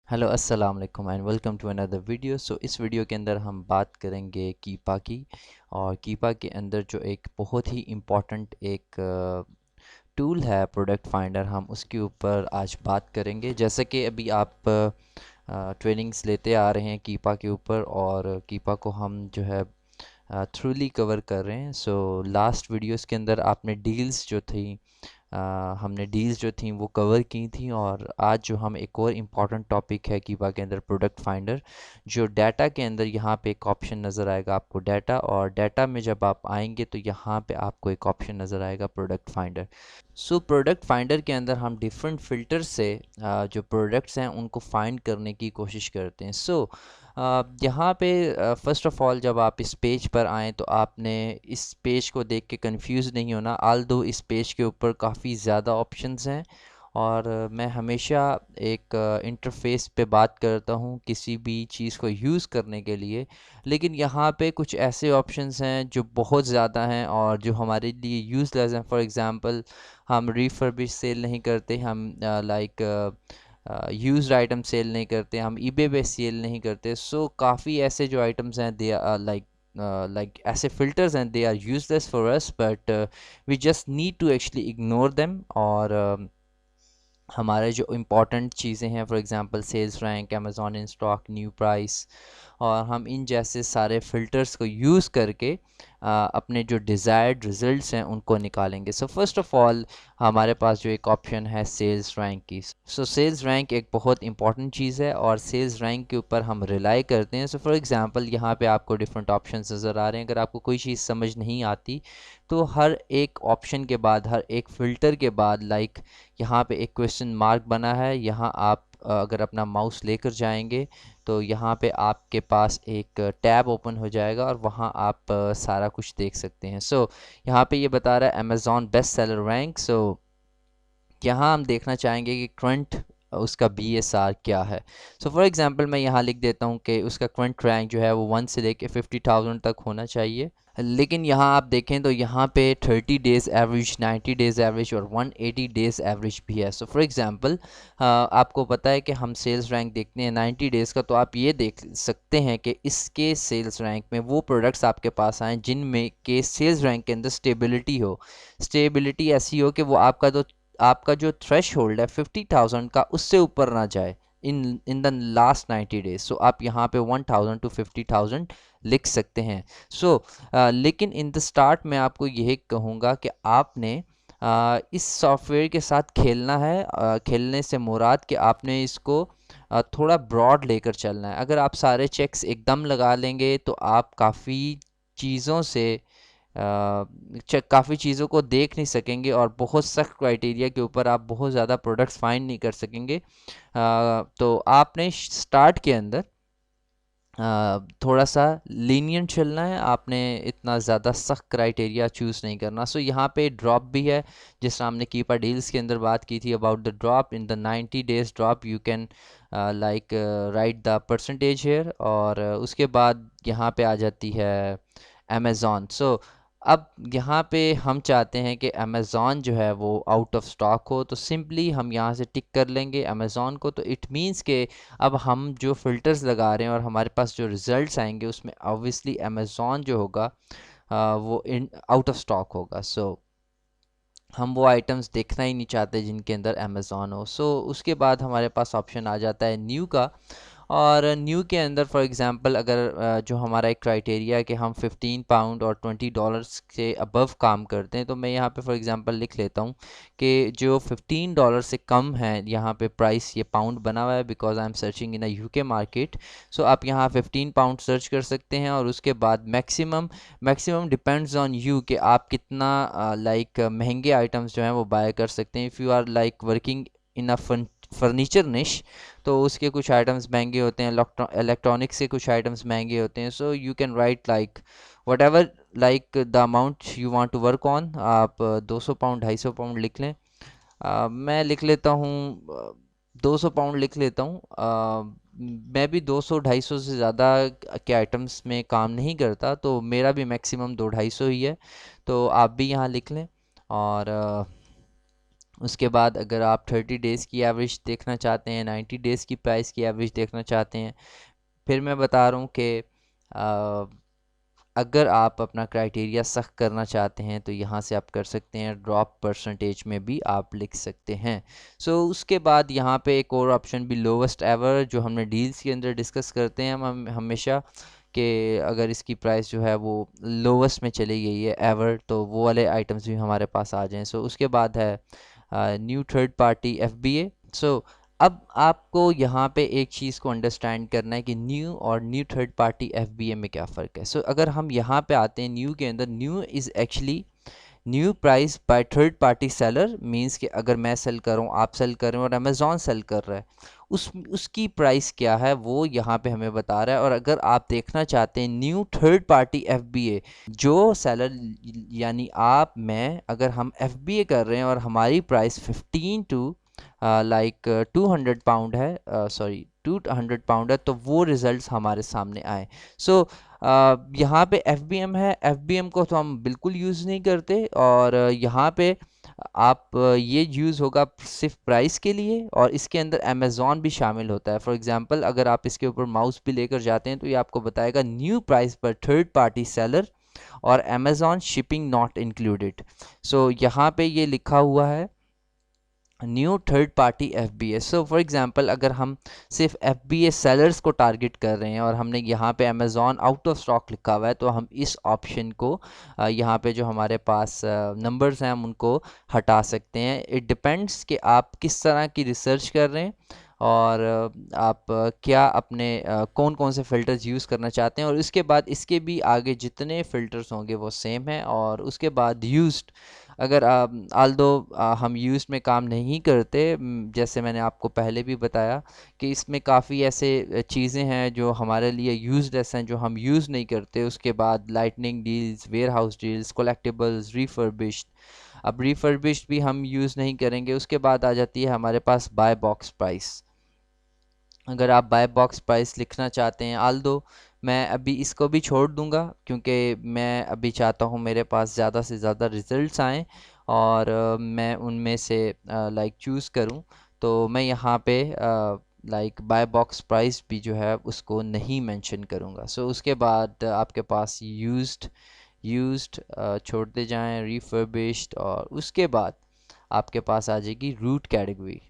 Hello अस्सलाम वालेकुम and welcome to another video. इस वीडियो के अंदर हम बात करेंगे कीपा की। और कीपा के अंदर जो एक बहुत ही इम्पॉर्टेंट एक टूल है प्रोडक्ट फाइंडर, हम उसके ऊपर आज बात करेंगे। जैसे कि अभी आप ट्रेनिंग्स लेते आ रहे हैं कीपा के ऊपर, और कीपा को हम जो है थ्रूली कवर कर रहे हैं। लास्ट वीडियोस के अंदर आपने डील्स जो थी, हमने डील्स जो थी वो कवर की थी। और आज जो हम एक और इम्पॉर्टेंट टॉपिक है कीपा के अंदर प्रोडक्ट फाइंडर, जो डाटा के अंदर यहाँ पे एक ऑप्शन नज़र आएगा आपको डाटा, और डाटा में जब आप आएंगे तो यहाँ पे आपको एक ऑप्शन नज़र आएगा प्रोडक्ट फाइंडर। प्रोडक्ट फाइंडर के अंदर हम डिफरेंट फ़िल्टर से जो प्रोडक्ट्स हैं उनको फाइंड करने की कोशिश करते हैं। यहाँ पे फ़र्स्ट ऑफ़ ऑल जब आप इस पेज पर आएँ तो आपने इस पेज को देख के कंफ्यूज नहीं होना। आल दो इस पेज के ऊपर काफ़ी ज़्यादा ऑप्शंस हैं, और मैं हमेशा एक इंटरफेस पे बात करता हूँ किसी भी चीज़ को यूज़ करने के लिए। लेकिन यहाँ पे कुछ ऐसे ऑप्शंस हैं जो बहुत ज़्यादा हैं और जो हमारे लिए यूज़लेस हैं। फॉर एग्ज़ाम्पल, हम रिफर्बिश सेल नहीं करते, हम लाइक यूज्ड आइटम सेल नहीं करते, हम ईबे पे सेल नहीं करते। काफ़ी ऐसे जो आइटम्स हैं दे आर लाइक ऐसे फिल्टर्स हैं, they are useless for us, but we just need to actually ignore them. और हमारे जो इम्पोर्टेंट चीज़ें हैं, for example sales rank, Amazon in stock, new price, और हम इन जैसे सारे फ़िल्टर्स को यूज़ करके अपने जो डिज़ायर्ड रिज़ल्ट्स हैं उनको निकालेंगे। फर्स्ट ऑफ़ ऑल हमारे पास जो एक ऑप्शन है सेल्स रैंक की। सेल्स रैंक एक बहुत इंपॉर्टेंट चीज़ है और सेल्स रैंक के ऊपर हम रिलाई करते हैं। फॉर एग्ज़ाम्पल, यहाँ पे आपको डिफरेंट ऑप्शंस नज़र आ रहे हैं। अगर आपको कोई चीज़ समझ नहीं आती तो हर एक ऑप्शन के बाद, हर एक फ़िल्टर के बाद, लाइक यहाँ पे एक क्वेश्चन मार्क बना है, यहाँ आप अगर अपना माउस लेकर जाएंगे तो यहाँ पे आपके पास एक टैब ओपन हो जाएगा और वहाँ आप सारा कुछ देख सकते हैं। यहाँ पे ये बता रहा है अमेज़ॉन बेस्ट सेलर रैंक। यहाँ हम देखना चाहेंगे कि करंट उसका BSR क्या है। फॉर एग्जांपल मैं यहाँ लिख देता हूँ कि उसका करंट रैंक जो है वो 1 से लेके 50,000 तक होना चाहिए। लेकिन यहाँ आप देखें तो यहाँ पे 30 डेज़ एवरेज, 90 डेज़ एवरेज और 180 डेज़ एवरेज भी है। फॉर एग्जांपल, आपको पता है कि हम सेल्स रैंक देखते हैं 90 डेज़ का, तो आप ये देख सकते हैं कि इसके सेल्स रैंक में वो प्रोडक्ट्स आपके पास आएँ जिनमें के सेल्स रैंक के अंदर स्टेबिलिटी हो। स्टेबिलिटी ऐसी हो कि वो आपका जो थ्रेश होल्ड है 50,000 का, उससे ऊपर ना जाए इन द लास्ट 90 डेज। आप यहाँ पे 1,000 टू 50,000 लिख सकते हैं। लेकिन इन द स्टार्ट मैं आपको यही कहूँगा कि आपने इस सॉफ्टवेयर के साथ खेलना है। खेलने से मुराद कि आपने इसको थोड़ा ब्रॉड लेकर चलना है। अगर आप सारे चेक्स एकदम लगा लेंगे तो आप चीज़ों से काफ़ी चीज़ों को देख नहीं सकेंगे और बहुत सख्त क्राइटेरिया के ऊपर आप बहुत ज़्यादा प्रोडक्ट्स फाइंड नहीं कर सकेंगे। तो आपने स्टार्ट के अंदर थोड़ा सा लीनियंट चलना है, आपने इतना ज़्यादा सख्त क्राइटेरिया चूज़ नहीं करना। यहाँ पे ड्रॉप भी है, जिस तरह हमने कीपा डील्स के अंदर बात की थी about the drop. In the 90 days drop you can like write the percentage here. और उसके बाद यहाँ पे आ जाती है अमेज़ॉन। अब यहाँ पे हम चाहते हैं कि अमेज़ॉन जो है वो आउट ऑफ स्टॉक हो, तो सिंपली हम यहाँ से टिक कर लेंगे अमेज़ॉन को। तो इट मीन्स के अब हम जो फ़िल्टर्स लगा रहे हैं और हमारे पास जो रिज़ल्ट्स आएंगे उसमें ऑब्वियसली अमेज़ॉन जो होगा वो इन आउट ऑफ स्टॉक होगा। हम वो आइटम्स देखना ही नहीं चाहते जिनके अंदर अमेज़ॉन हो। उसके बाद हमारे पास ऑप्शन आ जाता है न्यू का। और न्यू के अंदर फॉर एग्ज़ाम्पल, अगर जो हमारा एक क्राइटेरिया है कि हम 15 पाउंड और $20 से अबव काम करते हैं, तो मैं यहाँ पे फॉर एग्ज़ाम्पल लिख लेता हूँ कि जो $15 से कम है, यहाँ पे प्राइस ये पाउंड बना हुआ है because I am searching in a UK market. आप यहाँ 15 पाउंड सर्च कर सकते हैं। और उसके बाद maximum maximum depends on you कि आप कितना लाइक महंगे आइटम्स जो हैं वो बाय कर सकते हैं। If you are like working in a furniture niche, तो उसके कुछ आइटम्स महंगे होते हैं, इलेक्ट्रॉनिक्स के कुछ आइटम्स महंगे होते हैं। You can write like whatever, like the amount you want to work on. आप 200 पाउंड, 250 पाउंड लिख लें। मैं लिख लेता हूँ 200 पाउंड लिख लेता हूँ। मैं भी 200-250 से ज़्यादा के आइटम्स में काम नहीं करता, तो मेरा भी मैक्सिमम 200-250 ही है। तो आप भी यहाँ लिख लें। और उसके बाद अगर आप 30 डेज़ की एवरेज देखना चाहते हैं, 90 डेज़ की प्राइस की एवरेज देखना चाहते हैं, फिर मैं बता रहा हूँ कि अगर आप अपना क्राइटेरिया सख्त करना चाहते हैं तो यहाँ से आप कर सकते हैं, ड्रॉप परसेंटेज में भी आप लिख सकते हैं। उसके बाद यहाँ पे एक और ऑप्शन भी लोवेस्ट एवर, जो हमने डील्स के अंदर डिस्कस करते हैं हम हमेशा, कि अगर इसकी प्राइस जो है वो लोवेस्ट में चली गई है एवर, तो वो वाले आइटम्स भी हमारे पास आ जाएं। उसके बाद है न्यू थर्ड पार्टी एफबीए। अब आपको यहाँ पे एक चीज़ को अंडरस्टैंड करना है कि न्यू और न्यू थर्ड पार्टी एफबीए में क्या फ़र्क है। अगर हम यहाँ पे आते हैं न्यू के अंदर, new is actually new price by third party seller, means कि अगर मैं सेल कर रहा हूँ, आप सेल कर रहे हैं और अमेज़ॉन सेल कर रहा है, उसकी प्राइस क्या है वो यहाँ पे हमें बता रहा है। और अगर आप देखना चाहते हैं न्यू थर्ड पार्टी एफबीए, जो सेलर यानी आप मैं, अगर हम एफबीए कर रहे हैं और हमारी प्राइस 15 टू लाइक 200 पाउंड है, सॉरी 200 पाउंड है, तो वो रिजल्ट्स हमारे सामने आए। यहाँ पे एफ है, एफ को तो हम बिल्कुल यूज़ नहीं करते, और यहाँ पे आप ये यूज़ होगा सिर्फ प्राइस के लिए, और इसके अंदर अमेज़ॉन भी शामिल होता है। फॉर एग्जांपल अगर आप इसके ऊपर माउस भी लेकर जाते हैं तो ये आपको बताएगा न्यू प्राइस पर थर्ड पार्टी सेलर और अमेज़ॉन शिपिंग नॉट इंक्लूडेड। यहाँ पे ये लिखा हुआ है new third party F B S. For example अगर हम सिर्फ एफ बी एस सेलर्स को टारगेट कर रहे हैं और हमने यहाँ पे अमेज़ॉन आउट ऑफ स्टॉक लिखा हुआ है, तो हम इस ऑप्शन को यहाँ पे जो हमारे पास नंबर्स हैं हम उनको हटा सकते हैं। इट डिपेंड्स कि आप किस तरह की रिसर्च कर रहे हैं और आप क्या अपने कौन कौन से फ़िल्टर्स यूज़ करना चाहते हैं। और उसके बाद इसके भी आगे जितने फ़िल्टर्स होंगे वो सेम है। और उसके बाद यूज्ड, अगर आल्दो हम यूज़ में काम नहीं करते, जैसे मैंने आपको पहले भी बताया कि इसमें काफ़ी ऐसे चीज़ें हैं जो हमारे लिए यूजलेस हैं, जो हम यूज़ नहीं करते। उसके बाद lightning deals, warehouse deals, collectibles, refurbished, अब रिफर्बिश्ड भी हम यूज़ नहीं करेंगे। उसके बाद आ जाती है हमारे पास बाय बॉक्स प्राइस। अगर आप बाय बॉक्स प्राइस लिखना चाहते हैं, आल्दो मैं अभी इसको भी छोड़ दूंगा क्योंकि मैं अभी चाहता हूँ मेरे पास ज़्यादा से ज़्यादा रिज़ल्ट्स आएँ और मैं उनमें से लाइक चूज़ करूँ, तो मैं यहाँ पे लाइक बाय बॉक्स प्राइस भी जो है उसको नहीं मेंशन करूँगा। उसके बाद आपके पास यूज्ड छोड़ते जाएं, रिफर्बिश्ड, और उसके बाद आपके पास आ जाएगी रूट कैटेगरी।